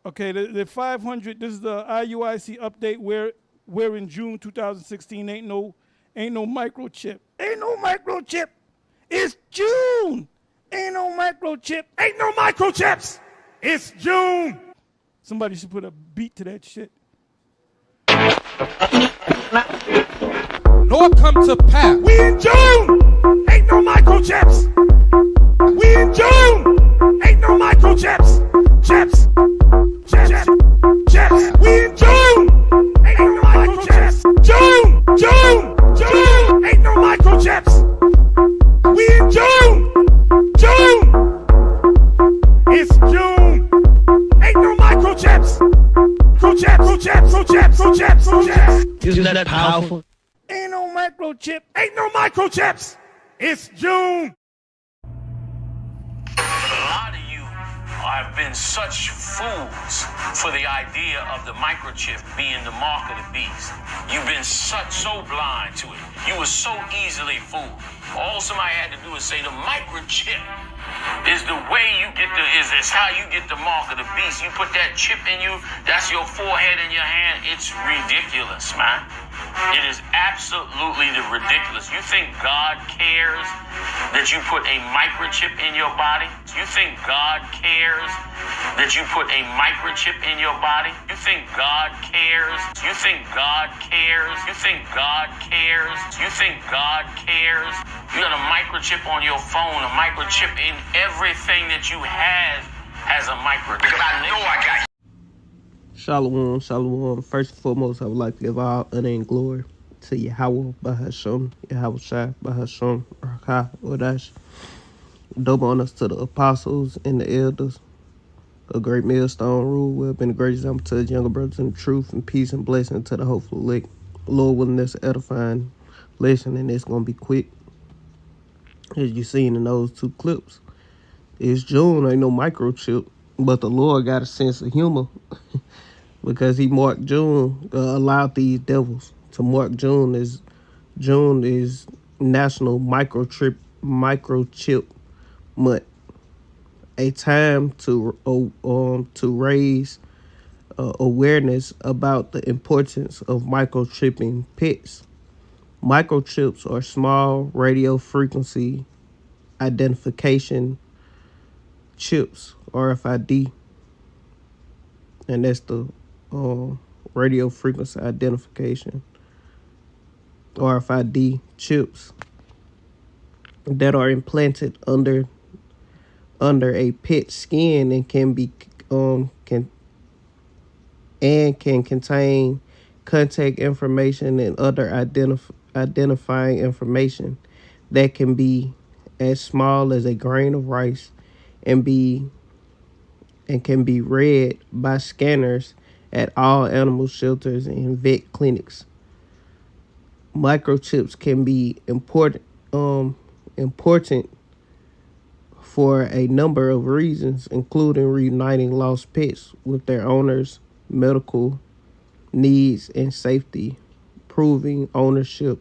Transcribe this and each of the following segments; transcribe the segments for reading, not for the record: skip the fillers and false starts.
Okay, the 500. This is the IUIC update. Where in June 2016 ain't no microchip. Ain't no microchip. It's June. Ain't no microchip. Ain't no microchips. It's June. Somebody should put a beat to that shit. Nor come to pass. We in June. Ain't no microchips. We in June. Ain't no microchips. Chips. Chips. Chips. We in June. Ain't no microchips. June. June. June. Ain't no microchips. We in June. June. It's June. Ain't no microchips. Microchips. Isn't that powerful? Ain't no microchip. Ain't no microchips. It's June. A lot of you have been such fools for the idea of the microchip being the mark of the beast. You've been so blind to it. You were so easily fooled. All somebody had to do is say the microchip is the way you get is how you get the mark of the beast. You put that chip in you, that's your forehead in your hand. It's ridiculous, man. It is absolutely ridiculous. You think God cares that you put a microchip in your body? You think God cares that you put a microchip in your body? You think God cares? You think God cares? You think God cares? You think God cares? You got a microchip on your phone, a microchip in everything that you have has a microchip. Because I know I got. Shalom, shalom. First and foremost, I would like to give all honor and glory to Yahweh Bahasham, Yahweh Shai Bahasham, Rakah Wadash. Double honors to the apostles and the elders. A great millstone rule. We have been a great example to the younger brothers in truth and peace and blessing to the hopeful elect. Lord willing, this edifying lesson, and it's going to be quick. As you seen in those two clips, it's June, ain't no microchip, but the Lord got a sense of humor because he marked June, allowed these devils to mark June is National Microchip Month, a time to raise awareness about the importance of microchipping pets. Microchips are small radio frequency identification chips, RFID, and that's the radio frequency identification, RFID chips that are implanted under a pet's skin and can contain contact information and other identifying information that can be as small as a grain of rice and can be read by scanners at all animal shelters and vet clinics. Microchips can be important for a number of reasons, including reuniting lost pets with their owners, medical needs and safety, proving ownership,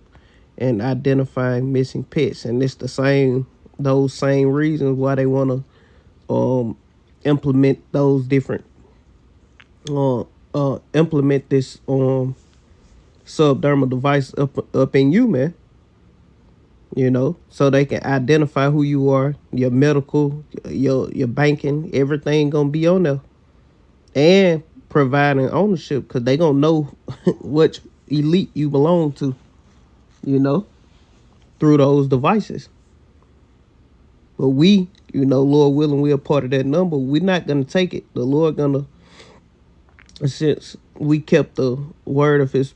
and identifying missing pets. And it's those same reasons why they want to implement those different implement this subdermal device up in you, man. You know, so they can identify who you are, your medical, your banking, everything gonna be on there, and providing ownership because they gonna know which elite you belong to, you know, through those devices. But we, Lord willing, we're a part of that number. We're not gonna take it. The Lord gonna, since we kept the word of his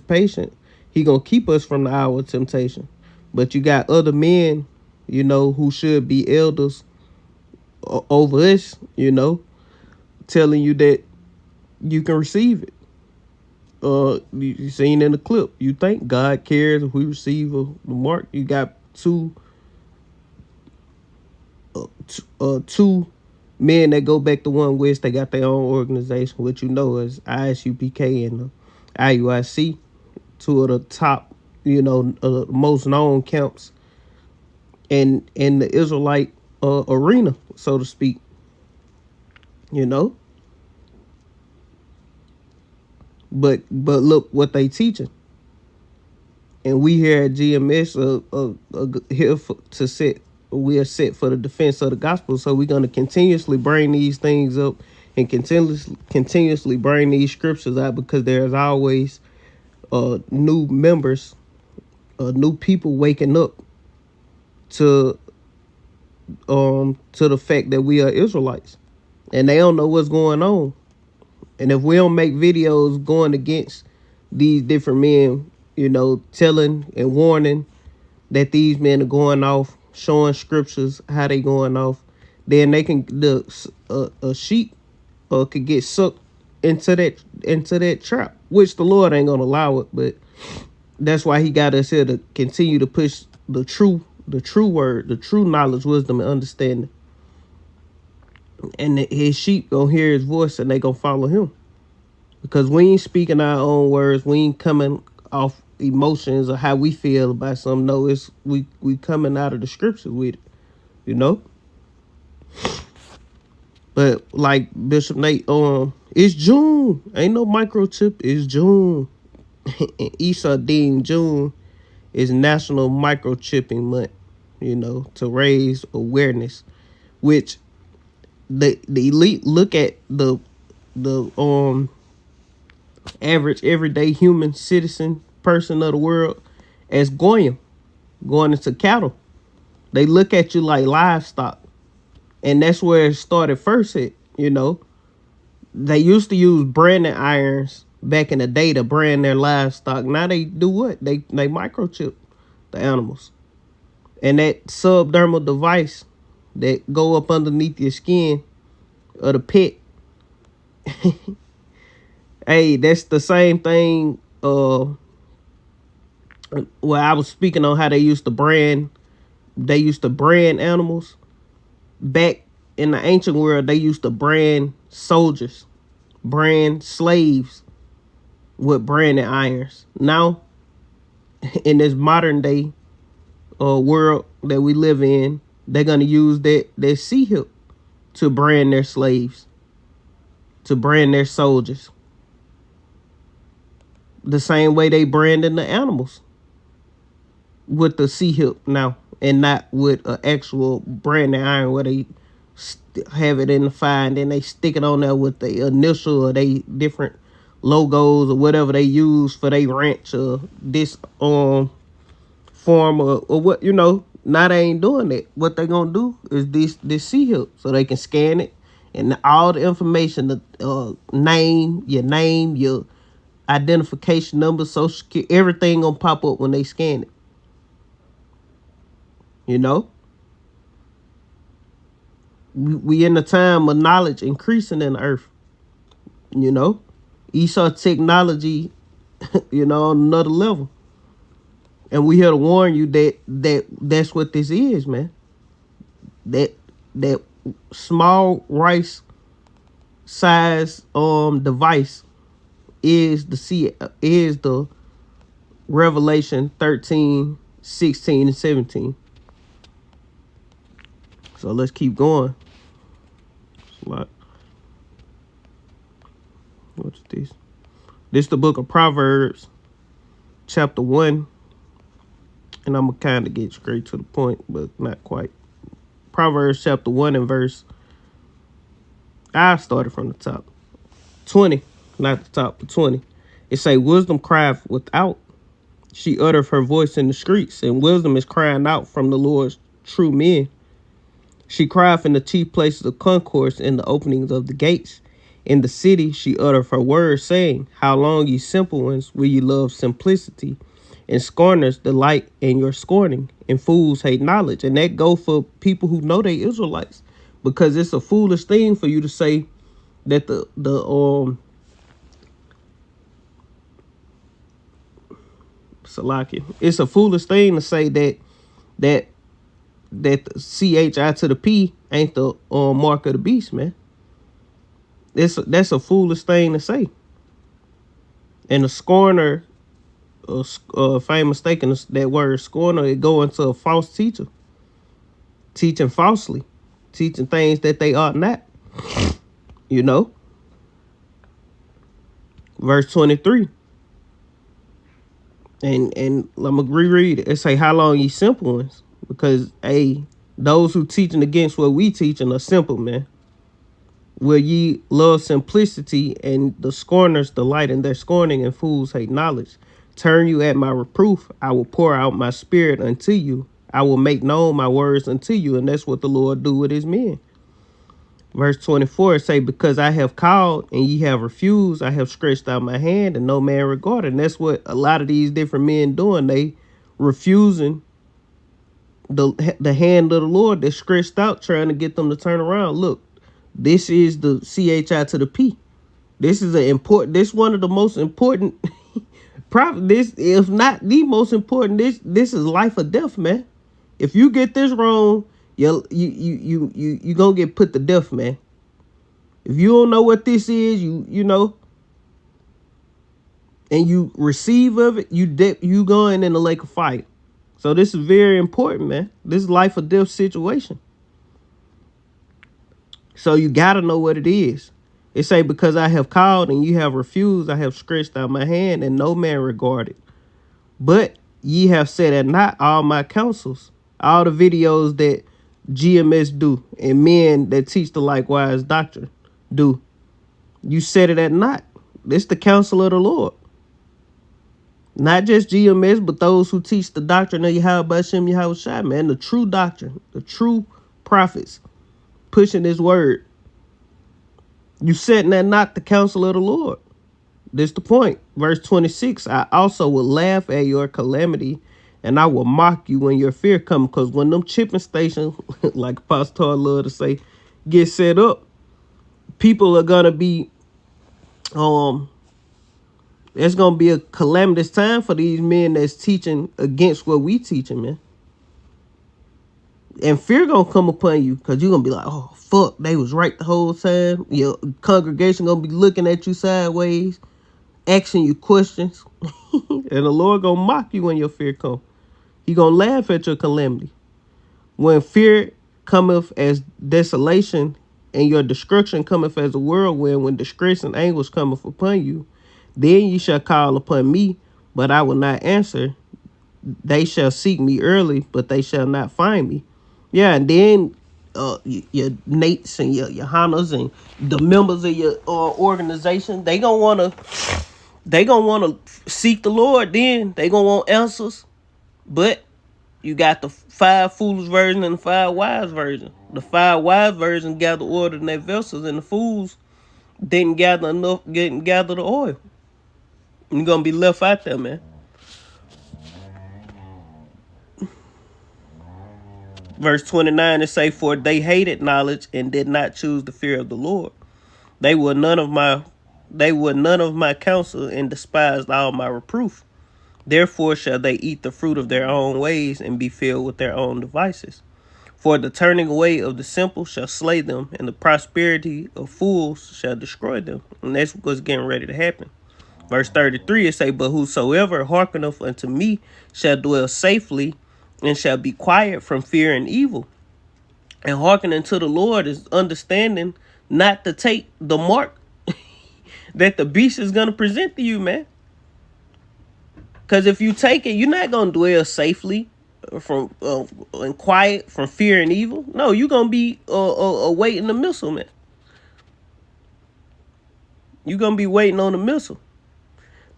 patient, he gonna keep us from the hour of temptation. But you got other men, who should be elders over us, telling you that you can receive it. You seen in the clip, you think God cares if we receive the mark. You got two men that go back to one West. They got their own organization, which as ISUPK and IUIC, two of the top, most known camps in the Israelite arena, so to speak. you know. But look what they teaching. And we here at GMS here to set, we are set for the defense of the gospel. So we're going to continuously bring these things up and continuously bring these scriptures out, because there's always new members, new people waking up to the fact that we are Israelites, and they don't know what's going on. And if we don't make videos going against these different men, you know, telling and warning that these men are going off, showing scriptures how they going off, then they can a sheep could get sucked into that trap, which the Lord ain't gonna allow it. But that's why He got us here, to continue to push the true word, the true knowledge, wisdom, and understanding. And His sheep gonna hear His voice, and they gonna follow Him, because we ain't speaking our own words. We ain't coming off emotions or how we feel about something. No, it's we coming out of the scriptures with it, you know. But like Bishop Nate, it's June. Ain't no microchip. It's June. And Esau deemed June is National Microchipping Month, you know, to raise awareness, which the elite look at the average everyday human citizen person of the world as going into cattle. They look at you like livestock, and that's where it started first. You know, they used to use branding irons back in the day to brand their livestock. Now they do what? They microchip the animals, and that subdermal device that go up underneath your skin of the pet. Hey, that's the same thing. Well, I was speaking on how they used to brand animals. Back in the ancient world, they used to brand soldiers, brand slaves with branding irons. Now, in this modern day world that we live in, they're gonna use that C-hip to brand their slaves, to brand their soldiers. The same way they branding the animals, with the C-hip now, and not with an actual branding iron where they have it in the fire and then they stick it on there with the initial or they different logos or whatever they use for their ranch or this farm or what, you know. Now they ain't doing that. What they gonna do is this C-hip, so they can scan it, and all the information, the name, your identification number, social security, everything gonna pop up when they scan it. You know, we in the time of knowledge increasing in the earth. You know, Esau technology, you know, on another level. And we here to warn you that's what this is, man. That small rice size device is the Revelation 13, 16, and 17. So let's keep going. What's this? This is the book of Proverbs, chapter 1. And I'm going to kind of get straight to the point, but not quite. Proverbs chapter 1 and verse, I started from the top. 20, not the top, but 20. It say, wisdom crieth without. She uttereth her voice in the streets, and wisdom is crying out from the Lord's true men. She crieth in the chief places of concourse, in the openings of the gates. In the city she uttereth her words, saying, how long, ye simple ones, will ye love simplicity? And scorners delight in your scorning, and fools hate knowledge. And that go for people who know they Israelites, because it's a foolish thing for you to say that it's a foolish thing to say that the CHI to the P ain't the mark of the beast, man. That's a foolish thing to say. And a scorner, if I ain't mistaken, that word scorner, it go into a false teacher, teaching falsely, teaching things that they ought not. You know? Verse 23. And I'm gonna reread it. It say, how long ye simple ones? Because those who teaching against what we teaching are simple, man. Will ye love simplicity, and the scorners delight in their scorning, and fools hate knowledge? Turn you at my reproof. I will pour out my spirit unto you. I will make known my words unto you. And that's what the Lord do with his men. Verse 24 say, because I have called and ye have refused, I have stretched out my hand and no man regarded. And that's what a lot of these different men doing. They refusing the hand of the Lord that's stretched out, trying to get them to turn around. Look, this is the CHI to the P. This is one of the most important prophet. This, if not the most important, this is life or death, man. If you get this wrong, you gonna get put to death, man. If you don't know what this is, you know, and you receive of it, you going in the lake of fire. So this is very important, man. This is life or death situation. So you gotta know what it is. It say, because I have called and you have refused, I have stretched out my hand and no man regarded. But ye have set at naught all my counsels, all the videos that GMS do and men that teach the likewise doctrine do. You set it at naught. This the counsel of the Lord. Not just GMS, but those who teach the doctrine of Yahweh Hashem Yahweh Shai, man. The true doctrine, the true prophets pushing his word. You setting at naught the counsel of the Lord. This the point. Verse 26, I also will laugh at your calamity, and I will mock you when your fear comes. Because when them chipping stations, like Apostle love to say, get set up, people are gonna be it's gonna be a calamitous time for these men that's teaching against what we teaching, man. And fear gonna come upon you, because you're gonna be like, oh fuck, they was right the whole time. Your congregation gonna be looking at you sideways, asking you questions. And the Lord gonna mock you when your fear come. He gonna laugh at your calamity. When fear cometh as desolation, and your destruction cometh as a whirlwind, when distress and anguish cometh upon you, then ye shall call upon me, but I will not answer. They shall seek me early, but they shall not find me. Yeah, and then your Nates and your Hannas and the members of your organization, they gonna wanna seek the Lord. Then they gonna want answers. But you got the 5 foolish version and the 5 wise version. The 5 wise version gather order in their vessels, and the fools didn't gather the oil. You're gonna be left out there, man. Verse 29, it say, for they hated knowledge and did not choose the fear of the Lord. They were none of my counsel, and despised all my reproof. Therefore shall they eat the fruit of their own ways, and be filled with their own devices. For the turning away of the simple shall slay them, and the prosperity of fools shall destroy them. And that's what's getting ready to happen. Verse 33, it say, but whosoever hearkeneth unto me shall dwell safely, and shall be quiet from fear and evil. And hearkening to the Lord is understanding not to take the mark that the beast is going to present to you, man. Because if you take it, you're not going to dwell safely from and quiet from fear and evil. No, you're going to be awaiting the missile, man. You're going to be waiting on the missile.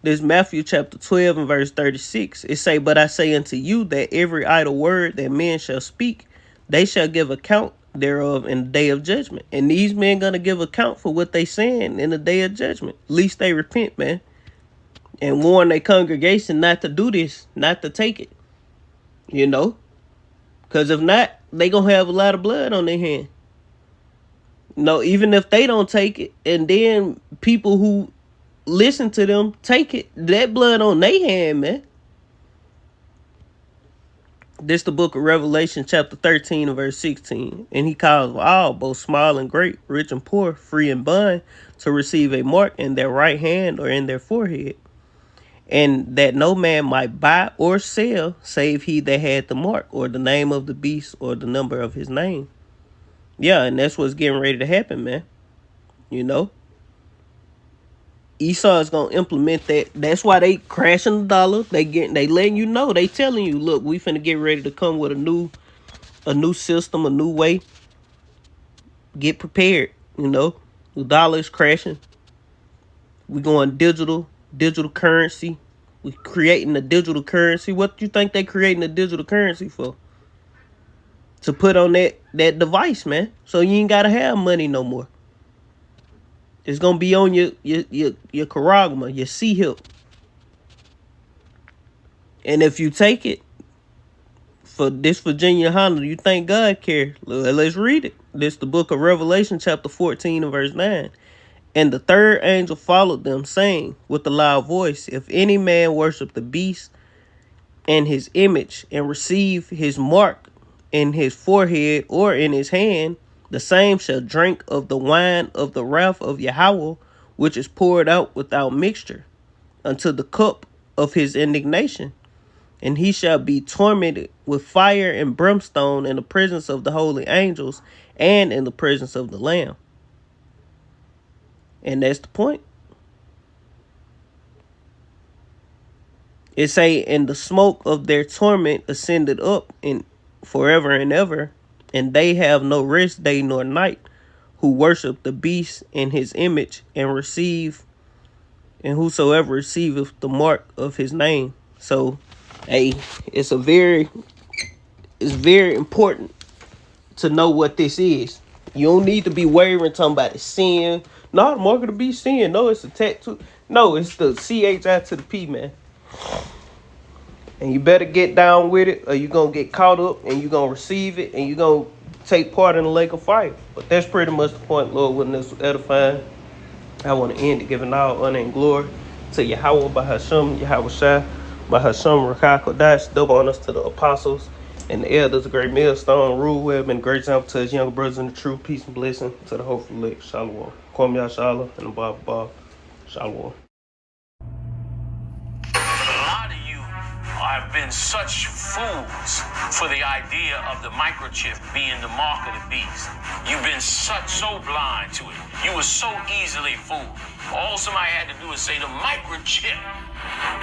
This Matthew chapter 12 and verse 36. It say, but I say unto you that every idle word that men shall speak, they shall give account thereof in the day of judgment. And these men going to give account for what they saying in the day of judgment. Least they repent, man. And warn their congregation not to do this, not to take it. You know? Because if not, they going to have a lot of blood on their hand. No, even if they don't take it, and then people who listen to them take it, that blood on their hand, man. This the book of Revelation chapter 13 and verse 16. And he calls all, both small and great, rich and poor, free and bond, to receive a mark in their right hand or in their forehead. And that no man might buy or sell, save he that had the mark, or the name of the beast, or the number of his name. Yeah, and that's what's getting ready to happen, man. You know, Esau is gonna implement that. That's why they crashing the dollar. They letting you know. They telling you, look, we finna get ready to come with a new system, a new way. Get prepared. You know, the dollar is crashing. We going digital currency. We creating a digital currency. What do you think they creating a digital currency for? To put on that device, man. So you ain't gotta have money no more. It's gonna be on your charagma, your C hip. And if you take it for this Virginia Honda, you think God cares? Let's read it. This the book of Revelation, chapter 14 and verse 9. And the third angel followed them, saying with a loud voice, if any man worship the beast and his image, and receive his mark in his forehead or in his hand, the same shall drink of the wine of the wrath of Yahweh, which is poured out without mixture, unto the cup of his indignation. And he shall be tormented with fire and brimstone in the presence of the holy angels and in the presence of the Lamb. And that's the point. It say, and the smoke of their torment ascended up in forever and ever, and they have no rest day nor night, who worship the beast in his image and whosoever receiveth the mark of his name. So, hey, it's very important to know what this is. You don't need to be worrying talking about the sin. No, the mark of the beast sin. No, it's a tattoo. No, it's the CHI to the P, man. And you better get down with it, or you're going to get caught up, and you're going to receive it, and you're going to take part in the lake of fire. But that's pretty much the point, Lord, when this was edifying. I want to end it giving all honor and glory to Yahweh Bahasham, Yahweh Shai, Bahasham Rakah Kodash, double honors to the apostles and the elders of Great Millstone, Rule Web, and great example to his younger brothers in the truth. Peace and blessing to the hopeful elect. Shalom. Kwam Yashala and the Baba. Shalom. Have been such fools for the idea of the microchip being the mark of the beast. You've been so blind to it. You were so easily fooled. All somebody had to do is say the microchip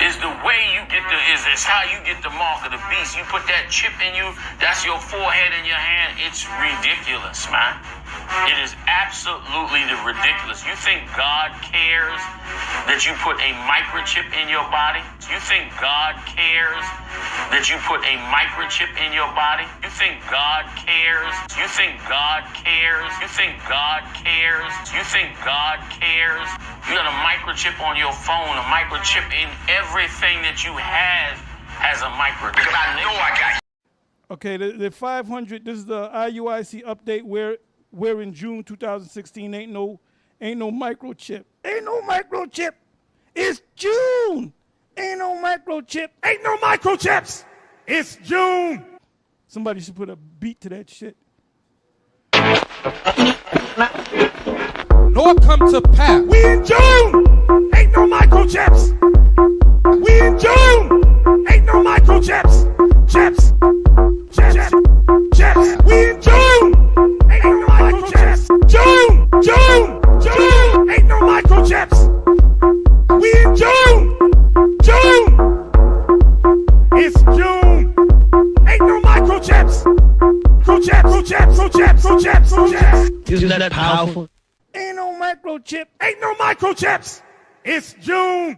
is the way you get is how you get the mark of the beast. You put that chip in you, that's your forehead in your hand. It's ridiculous, man. It is absolutely ridiculous. You think God cares that you put a microchip in your body? You think God cares that you put a microchip in your body? You think God cares? You think God cares? You think God cares? You think God cares? You got a microchip on your phone, a microchip in everything that you have has a microchip. Because I know I got you. Okay, the 500, this is the IUIC update where in June 2016 ain't no microchip. Ain't no microchip. It's June. Ain't no microchip. Ain't no microchips. It's June. Somebody should put a beat to that shit. Nor come to pass. We in June. Ain't no microchips. We in June. Ain't no microchips. Chips. We in June. Ain't no microchips. June. Ain't no microchips. We in June. It's June. Ain't no microchips. Microchips. Isn't that powerful? Ain't no microchip. Ain't no microchips. It's June.